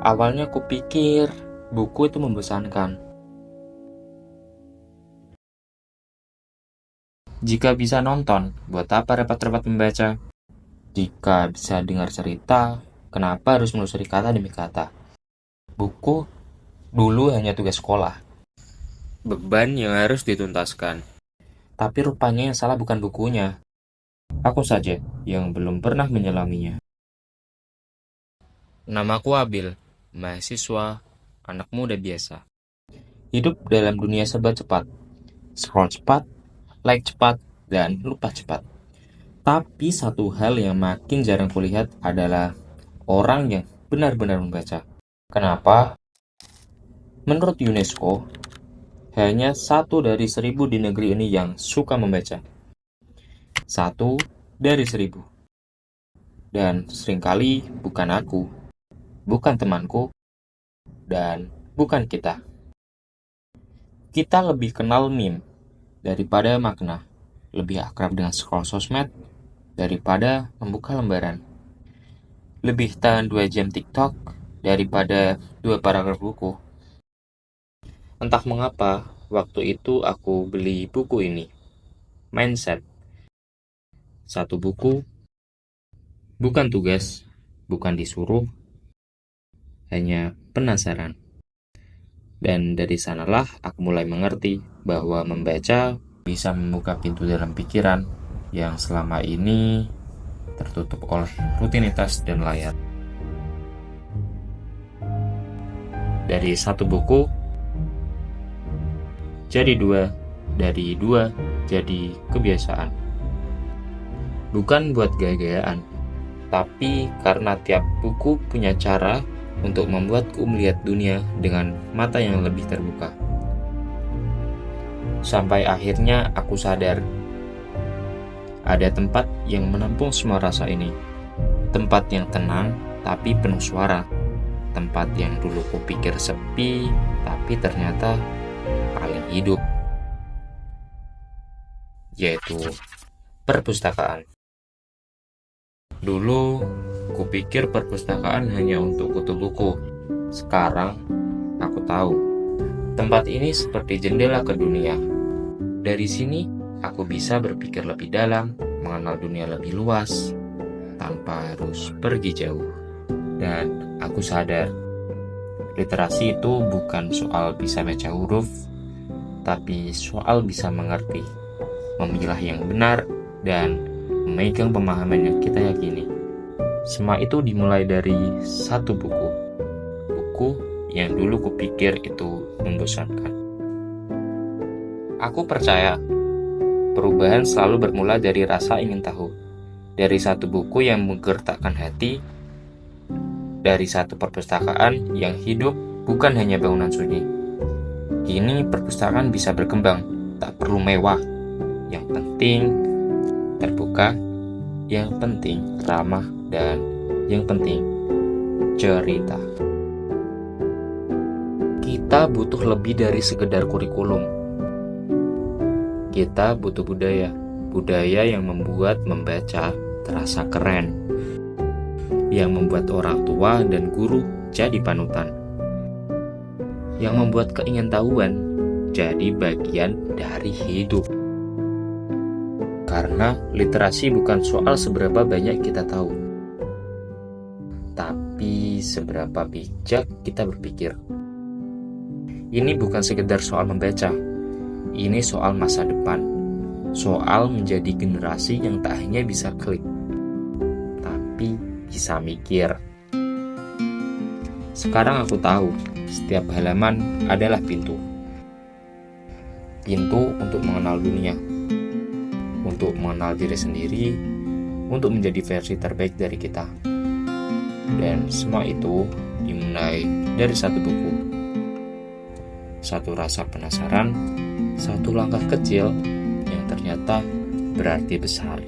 Awalnya kupikir buku itu membosankan. Jika bisa nonton, buat apa repot-repot membaca? Jika bisa dengar cerita, kenapa harus menelusuri kata demi kata? Buku dulu hanya tugas sekolah, beban yang harus dituntaskan. Tapi rupanya yang salah bukan bukunya, aku saja yang belum pernah menyelaminya. Namaku Abil, mahasiswa, anak muda biasa. Hidup dalam dunia serba cepat, scroll cepat, like cepat, dan lupa cepat. Tapi satu hal yang makin jarang kulihat adalah orang yang benar-benar membaca. Kenapa? Menurut UNESCO, hanya 1 dari 1.000 di negeri ini yang suka membaca. 1 dari 1.000. Dan seringkali bukan aku, bukan temanku, dan bukan kita. Kita lebih kenal meme daripada makna, lebih akrab dengan scroll sosmed daripada membuka lembaran, lebih tahan 2 jam TikTok daripada 2 paragraf buku. Entah mengapa, waktu itu aku beli buku ini, Mindset. Satu buku, bukan tugas, bukan disuruh, hanya penasaran. Dan dari sanalah aku mulai mengerti bahwa membaca bisa membuka pintu dalam pikiran yang selama ini tertutup oleh rutinitas dan layar. Dari satu buku jadi 2, dari 2 jadi kebiasaan. Bukan buat gaya-gayaan, tapi karena tiap buku punya cara untuk membuatku melihat dunia dengan mata yang lebih terbuka. Sampai akhirnya aku sadar, ada tempat yang menampung semua rasa ini. Tempat yang tenang, tapi penuh suara. Tempat yang dulu kupikir sepi, tapi ternyata paling hidup. Yaitu perpustakaan. Dulu, kupikir perpustakaan hanya untuk kutu buku. Sekarang, aku tahu, tempat ini seperti jendela ke dunia. Dari sini, aku bisa berpikir lebih dalam, mengenal dunia lebih luas, tanpa harus pergi jauh. Dan aku sadar, literasi itu bukan soal bisa baca huruf, tapi soal bisa mengerti, memilah yang benar, dan memegang pemahaman yang kita yakini. Semua itu dimulai dari satu buku. Buku yang dulu kupikir itu membosankan. Aku percaya, perubahan selalu bermula dari rasa ingin tahu. Dari satu buku yang menggerakkan hati, dari satu perpustakaan yang hidup bukan hanya bangunan sunyi. Kini perpustakaan bisa berkembang, tak perlu mewah. Yang penting terbuka, yang penting ramah, dan yang penting cerita. Kita butuh lebih dari sekedar kurikulum. Kita butuh budaya yang membuat membaca terasa keren, yang membuat orang tua dan guru jadi panutan, yang membuat keingintahuan jadi bagian dari hidup. Karena literasi bukan soal seberapa banyak kita tahu, tapi seberapa bijak kita berpikir. Ini bukan sekedar soal membaca, ini soal masa depan, soal menjadi generasi yang tak hanya bisa klik, tapi bisa mikir. Sekarang aku tahu, setiap halaman adalah pintu. Pintu untuk mengenal dunia, untuk mengenal diri sendiri, untuk menjadi versi terbaik dari kita. Dan semua itu dimulai dari satu buku. Satu rasa penasaran, satu langkah kecil yang ternyata berarti besar.